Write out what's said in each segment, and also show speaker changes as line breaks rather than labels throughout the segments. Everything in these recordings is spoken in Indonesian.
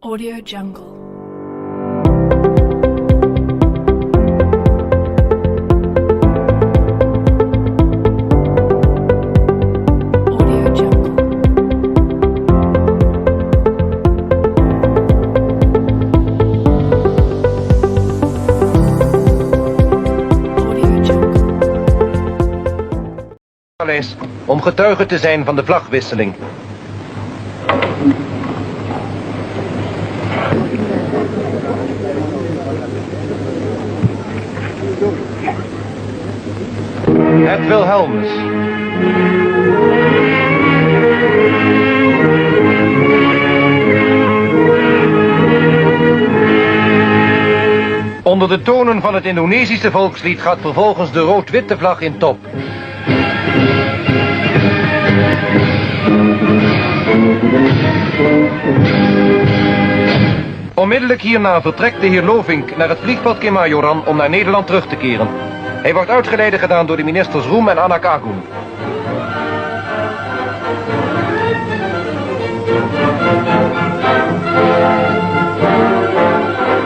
Audio Jungle. Audio Jungle. Audio Jungle.
Paleis om getuige te zijn van de vlagwisseling. Het Wilhelmus. Onder de tonen van het Indonesische volkslied gaat vervolgens de rood-witte vlag in top. Onmiddellijk hierna vertrekt de heer Lovink naar het vliegveld Kemayoran om naar Nederland terug te keren. Hij wordt uitgeleide gedaan door de ministers Roem en Anak Agung.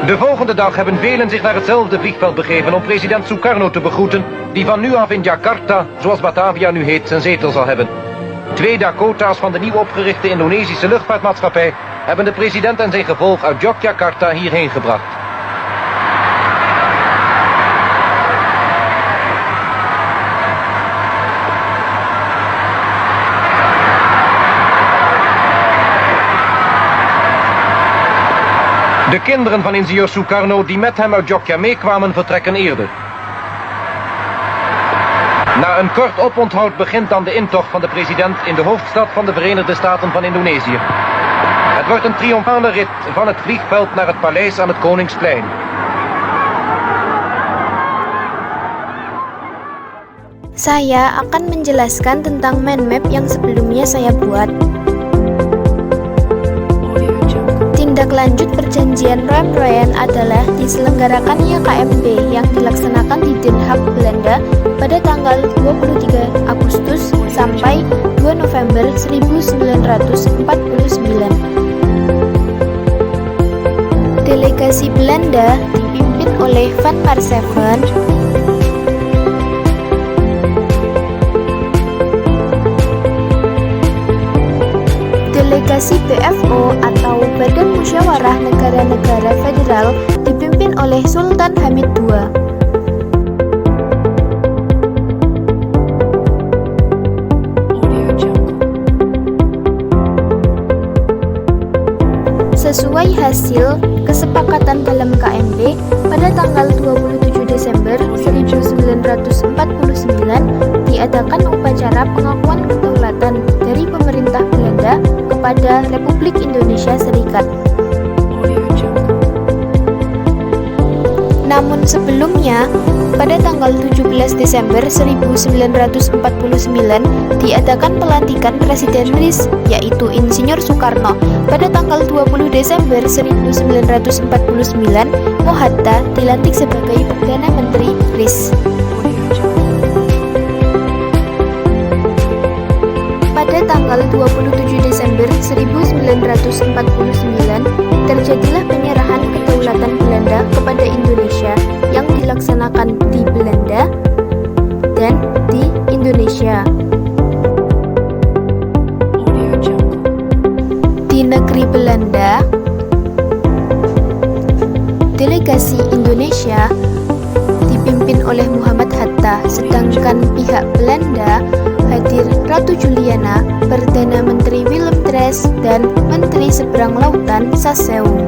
De volgende dag hebben velen zich naar hetzelfde vliegveld begeven om president Sukarno te begroeten, die van nu af in Jakarta, zoals Batavia nu heet, zijn zetel zal hebben. 2 Dakota's van de nieuw opgerichte Indonesische luchtvaartmaatschappij hebben de president en zijn gevolg uit Yogyakarta hierheen gebracht. De kinderen van ingenieur Sukarno die met hem uit Jogja meekwamen vertrekken eerder. Na een kort oponthoud begint dan de intocht van de president in de hoofdstad van de Verenigde Staten van Indonesië. Het wordt een triomfale rit van het vliegveld naar het paleis aan het Koningsplein.
Saya akan menjelaskan tentang mind map yang sebelumnya saya buat.
Audio Jungle.
Tindak lanjut perjanjian Roem-Royan adalah diselenggarakannya KMB yang dilaksanakan di Den Haag, Belanda pada tanggal 23 Agustus sampai 2 November 1949. Delegasi Belanda dipimpin oleh Van Maarschaveen. Delegasi BFO atau Badan Musyawarah Negara-Negara Federal dipimpin oleh Sultan Hamid II.
Audio Jungle.
Sesuai hasil kesepakatan dalam KMB pada tanggal 27 Desember 1949 diadakan upacara pengakuan kedaulatan dari pemerintah Belanda kepada Republik Indonesia Serikat.
Audio Jungle.
Namun sebelumnya, pada tanggal 17 Desember 1949 diadakan pelantikan Presiden RIS, yaitu Insinyur Soekarno. Pada tanggal 20 Desember 1949, Mohatta dilantik sebagai Perdana Menteri RIS.
Audio Jungle.
Pada tanggal 27 Desember 1949, terjadilah penyerahan kedaulatan Belanda kepada Indonesia yang dilaksanakan di Belanda dan di Indonesia.
Audio Jungle.
Di negeri Belanda, delegasi Indonesia dipimpin oleh Muhammad Hatta, sedangkan pihak Belanda hadir Ratu Juliana, Perdana Menteri Willem Drees, dan Menteri Seberang Lautan Sasseum.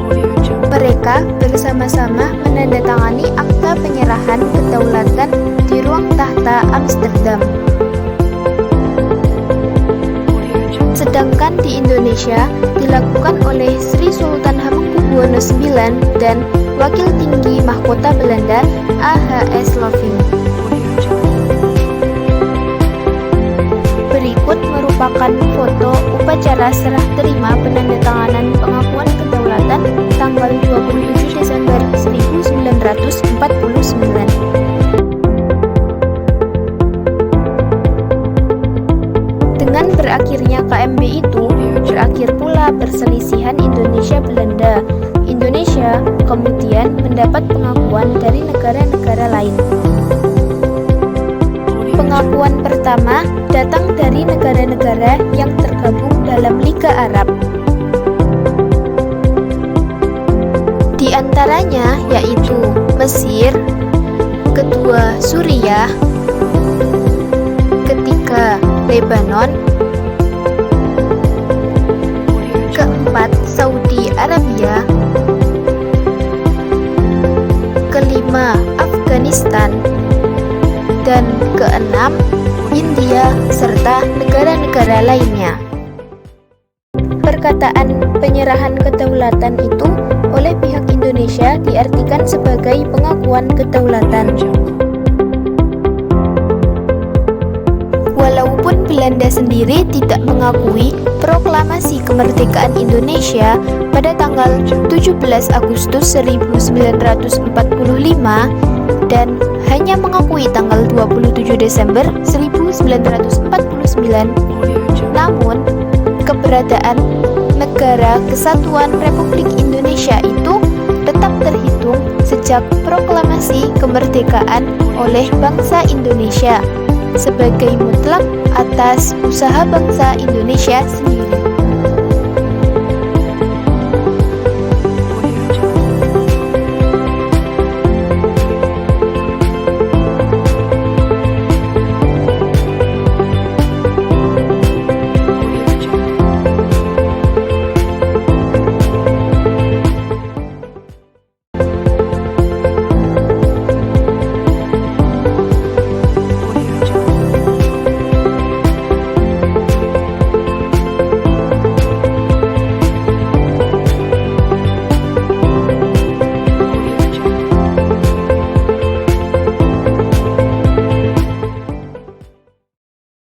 Audio Jungle.
Mereka bersama-sama menandatangani akta penyerahan kedaulatan di ruang tahta Amsterdam.
Audio Jungle.
Sedangkan di Indonesia dilakukan oleh Sri Sultan Hamengkubuwono IX dan Wakil Tinggi Mahkota Belanda A.H.S. Loving.
Audio Jungle.
Berikut merupakan foto upacara serah terima penandatanganan pengakuan kedaulatan tanggal 27 Desember 1949. Dengan berakhirnya KMB itu, berakhir pula perselisihan perselisihan Indonesia-Belanda. Indonesia kemudian mendapat pengakuan dari negara-negara lain. Pengakuan pertama datang dari negara-negara yang tergabung dalam Liga Arab. Di antaranya yaitu Mesir, kedua Suriah, ketiga Lebanon, keempat Saudi Arabia, kelima Afghanistan, dan keenam India serta negara-negara lainnya. Perkataan penyerahan kedaulatan itu oleh pihak Indonesia diartikan sebagai pengakuan kedaulatan. Walaupun Belanda sendiri tidak mengakui proklamasi kemerdekaan Indonesia pada tanggal 17 Agustus 1945 dan hanya mengakui tanggal 27 Desember 1949, namun keberadaan Negara Kesatuan Republik Indonesia itu tetap terhitung sejak proklamasi kemerdekaan oleh bangsa Indonesia sebagai mutlak atas usaha bangsa Indonesia sendiri.